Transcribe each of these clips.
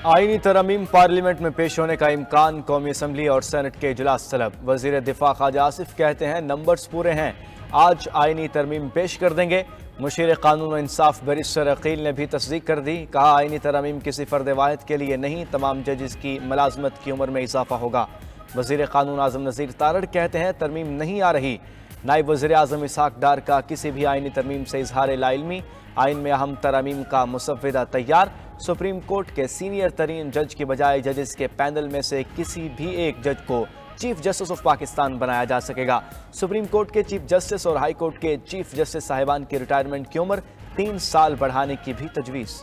आईनी तरमीम पार्लियामेंट में पेश होने का इम्कान, कौमी असम्बली और सेनेट के इजलास तलब। वजीर दिफा ख्वाजा आसिफ कहते हैं नंबर्स पूरे हैं, आज आईनी तरमीम पेश कर देंगे। मुशीर कानून और इंसाफ बैरिस्टर अकील ने भी तस्दीक कर दी, कहा आईनी तरमीम किसी फर्द वाहिद के लिए नहीं, तमाम जजेस की मुलाजमत की उम्र में इजाफा होगा। वजीर कानून आजम नज़ीर तारड़ कहते हैं तरमीम नहीं आ रही। नायब वज़ीर आज़म इसहाक डार का किसी भी आईनी तरमीम से इजहार लाइल्मी, आइन में अहम तरमीम का मुसव्वदा तैयार। सुप्रीम कोर्ट के सीनियर तरीन जज के बजाय जजेस के पैनल में से किसी भी एक जज को चीफ जस्टिस ऑफ पाकिस्तान बनाया जा सकेगा। सुप्रीम कोर्ट के चीफ जस्टिस और हाई कोर्ट के चीफ जस्टिस साहिबान की रिटायरमेंट की उम्र 3 साल बढ़ाने की भी तजवीज़।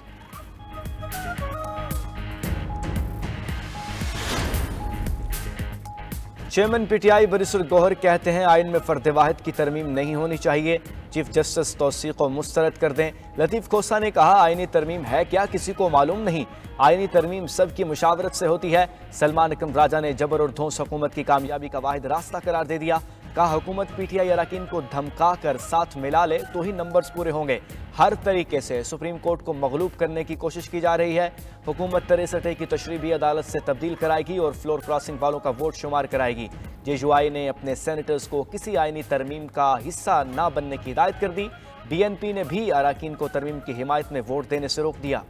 चेयरमैन पीटीआई बैरिस्टर गौहर कहते हैं आइन में फर्द वाहिद की तरमीम नहीं होनी चाहिए, चीफ जस्टिस तौसीक को मुस्तरद कर दें। लतीफ़ खोसा ने कहा आइनी तरमीम है क्या किसी को मालूम नहीं, आइनी तरमीम सबकी मुशावरत से होती है। सलमान अकरम राजा ने जबर और धौंस हुकूमत की कामयाबी का वाहिद रास्ता करार दे दिया, कहा हुकूमत पीटीआई अरकान को धमका कर साथ मिला ले तो ही नंबर्स पूरे होंगे। हर तरीके से सुप्रीम कोर्ट को मगलूब करने की कोशिश की जा रही है। हुकूमत 63A की तशरीह भी अदालत से तब्दील कराएगी और फ्लोर क्रॉसिंग वालों का वोट शुमार कराएगी। जेयूआई ने अपने सेनेटर्स को किसी आइनी तरमीम का हिस्सा न बनने की हिदायत कर दी। बीएनपी ने भी अरकान को तरमीम की हिमायत में वोट देने से रोक दिया।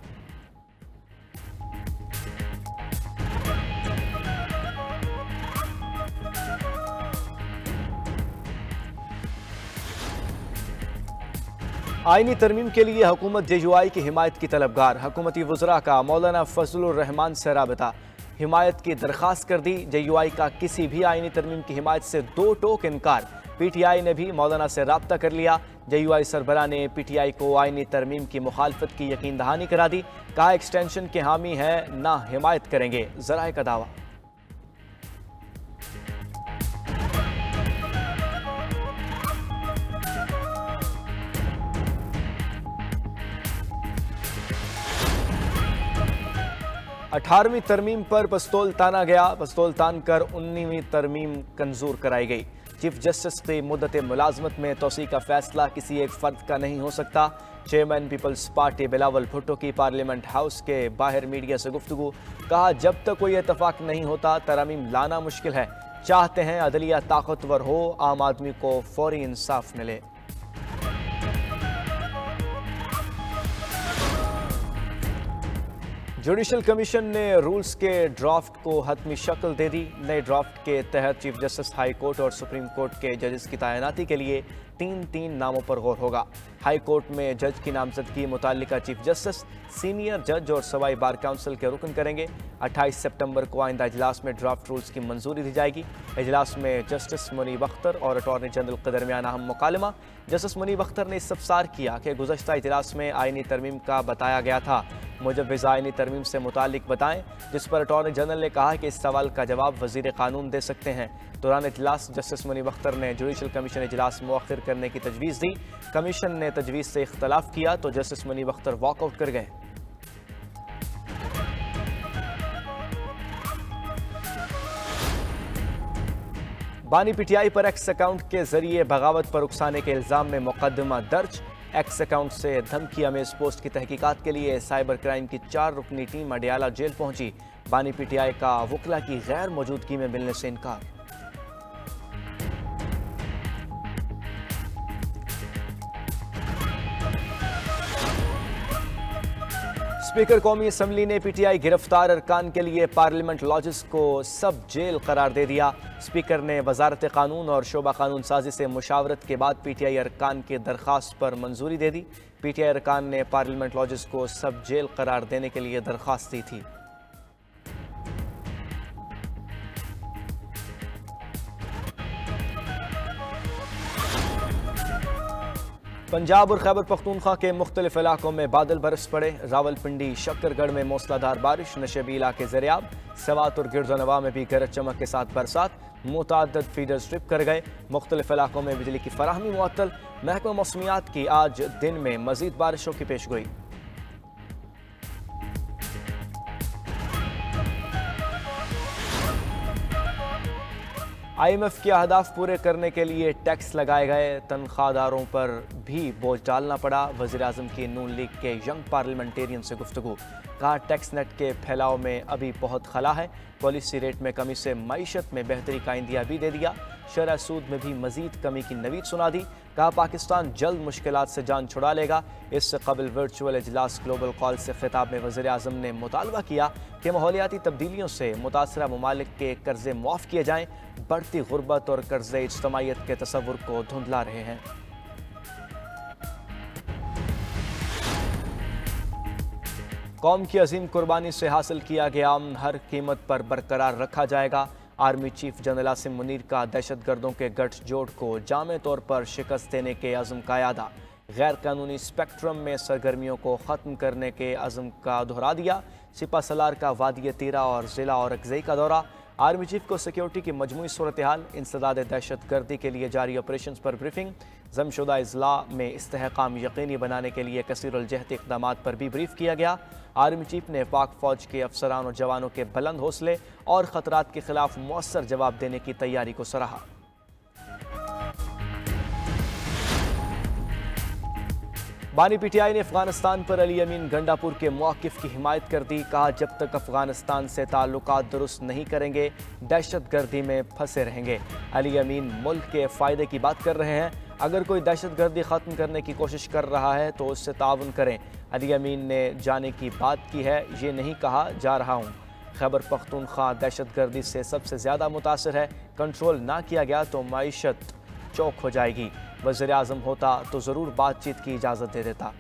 आईनी तरमीम के लिए हुकूमत जेयूआई की हिमायत की तलबगार। हुकूमती वज़रा का मौलाना फजलुर रहमान से राबता, हिमायत की दरख्वास्त कर दी। जेयूआई का किसी भी आईनी तरमीम की हिमायत से 2 टोक इनकार। पीटीआई ने भी मौलाना से राब्ता कर लिया। जेयूआई सरबराह ने पीटीआई को आईनी तरमीम की मुखालफत की यकीन दहानी करा दी, कहा एक्सटेंशन के हामी हैं ना हिमायत करेंगे, ज़राए का दावा। अठारहवीं तरमीम पर पस्तौल ताना गया, पस्तौल तान कर 19वीं तरमीम मंजूर कराई गई। चीफ जस्टिस की मुद्दत मुलाजमत में तोसी का फैसला किसी एक फर्द का नहीं हो सकता। Chairman People's Party Bilawal Bhutto की पार्लियामेंट हाउस के बाहर मीडिया से गुफ्तगू, कहा जब तक कोई इतफाक नहीं होता तरमीम लाना मुश्किल है। चाहते हैं अदलिया ताकतवर हो, आम आदमी को फौरी इंसाफ मिले। जुडिशल कमीशन ने रूल्स के ड्राफ्ट को हतमी शक्ल दे दी। नए ड्राफ्ट के तहत चीफ जस्टिस हाई कोर्ट और सुप्रीम कोर्ट के जजेस की तैनाती के लिए 3 नामों पर गौर होगा। हाई कोर्ट में जज की नामजदगी मुतल्लिका चीफ जस्टिस, सीनियर जज और सवाई बार काउंसिल के रुकन करेंगे। 28 सितंबर को आइंदा इजलास में ड्राफ्ट रूल्स की मंजूरी दी जाएगी। इजलास में जस्टिस मुनीब अख्तर और अटॉर्नी जनरल के दरमियान अहम मुकालमा। जस्टिस मुनीब अख्तर ने इस्तफसार किया कि गुज़श्ता इजलास में आइनी तरमीम का बताया गया था, मुजव्विज़ आइनी तरमीम से मुतालिक बताएं, जिस पर अटॉर्नी जनरल ने कहा कि इस सवाल का जवाब वज़ीर कानून दे सकते हैं। दौरान इजलास जस्टिस मुनीब अख्तर ने जुडिशल कमीशन इजलास मुअख्खर करने की तजवीज़ दी। कमीशन ने तजवीज़ से इख्तलाफ किया तो जस्टिस मुनीब अख्तर वॉकआउट कर गए। बानी पीटीआई पर एक्स अकाउंट के जरिए बगावत पर उकसाने के इल्जाम में मुकदमा दर्ज। एक्स अकाउंट से धमकी अमेज पोस्ट की तहकीकात के लिए साइबर क्राइम की 4 रुकनी टीम अडियाला जेल पहुंची। बानी पीटीआई का वकला की गैर मौजूदगी में मिलने से इनकार। स्पीकर कौमी असम्बली ने पीटीआई गिरफ्तार अरकान के लिए पार्लियामेंट लॉजेस को सब जेल करार दे दिया। स्पीकर ने वजारत कानून और शोबा कानून साजी से मुशावरत के बाद पीटीआई अरकान की दरख्वास्त पर मंजूरी दे दी। पीटीआई अरकान ने पार्लियामेंट लॉजेस को सब जेल करार देने के लिए दरख्वास्त दी थी। पंजाब और खैबर पख्तूनख्वा के मुख्तलिफ इलाकों में बादल बरस पड़े। रावलपिंडी, शक्करगढ़ में मूसलाधार बारिश, नशेबी इलाके ज़रियाब। सवात और गिरदनवा में भी गरज चमक के साथ बरसात। मुतअद्दिद फीडर्स ट्रिप कर गए। मुख्तलिफ इलाकों में बिजली की फराहमी मुअत्तल। महकमा मौसमियात की आज दिन में मजीद बारिशों की पेशगोई। IMF के अहदाफ पूरे करने के लिए टैक्स लगाए गए, तनख्वाहदारों पर भी बोझ डालना पड़ा। वज़ीर-ए-आज़म की नून लीग के यंग पार्लियामेंटेरियन से गुफ्तगू, कहा टैक्स नेट के फैलाव में अभी बहुत खला है। पॉलिसी रेट में कमी से मईशत में बेहतरी का इंदिया भी दे दिया। शरह सूद में भी मजीद कमी की नवीद सुना दी। कहा पाकिस्तान जल्द मुश्किलात से जान छुड़ा लेगा। इससे कबल वर्चुअल इजलास ग्लोबल कॉल से खिताब में वज़ीर-ए-आज़म ने मुतालबा किया कि माहौलियाती तब्दीलियों से मुतासरा ममालिक के कर्जे मुआफ़ किए जाएँ। बढ़ती गुर्बत और कर्जे इज्तमाइयत के तसव्वुर को धुंधला रहे हैं। कौम की अजीम कुर्बानी से हासिल किया गया अमन हर कीमत पर बरकरार रखा जाएगा। Army chief general Asim Munir का दहशतगर्दों के गठजोड़ को जामे तौर पर शिकस्त देने के अज़म का यादा। गैर कानूनी स्पेक्ट्रम में सरगर्मियों को ख़त्म करने के अज़म का दोहरा दिया। सिपा सलार का वादी तीरा और ज़िला और अगज़ई का दौरा। आर्मी चीफ को सिक्योरिटी की मजमूई सूरत हाल, इंसदाद दहशत गर्दी के लिए जारी ऑपरेशन पर ब्रीफिंग। जमशुदा इजला में इस्तेहकाम यकीनी बनाने के लिए कसीरुल-जहद इक़दामात पर भी ब्रीफ किया गया। आर्मी चीफ ने पाक फ़ौज के अफसरान और जवानों के बुलंद हौसले और ख़तरात के खिलाफ मौसर जवाब देने की तैयारी को सराहा। बानी PTI ने अफगानिस्तान पर अली अमीन गंडापुर के मौक़िफ़ की हिमायत कर दी। कहा जब तक अफगानिस्तान से ताल्लुकात दुरुस्त नहीं करेंगे दहशत गर्दी में फंसे रहेंगे। अली अमीन मुल्क के फ़ायदे की बात कर रहे हैं। अगर कोई दहशत गर्दी ख़त्म करने की कोशिश कर रहा है तो उससे ताउन करें। अली अमीन ने जाने की बात की है, ये नहीं कहा जा रहा हूँ। खैबर पख्तूनख्वा दहशत गर्दी से सबसे ज़्यादा मुतासर है। कंट्रोल ना किया गया तो मईशत चौक हो जाएगी। वज़ीर-ए-आज़म होता तो ज़रूर बातचीत की इजाज़त दे देता।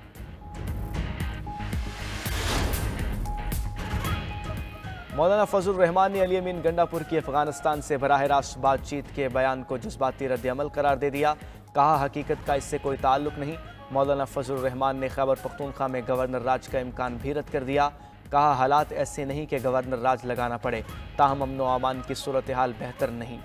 मौलाना फजल रहमान ने अली अमीन गंडापुर की अफगानिस्तान से बराह रास्त बातचीत के बयान को जज्बाती रद्द-ए-अमल करार दे दिया। कहा हकीकत का इससे कोई ताल्लुक नहीं। मौलाना फजल रहमान ने खैबर पख्तूनख्वा में गवर्नर राज का इम्कान भी रद्द कर दिया। कहा हालात ऐसे नहीं कि गवर्नर राज लगाना पड़े, ताहम अमन व अमान की सूरत हाल बेहतर नहीं।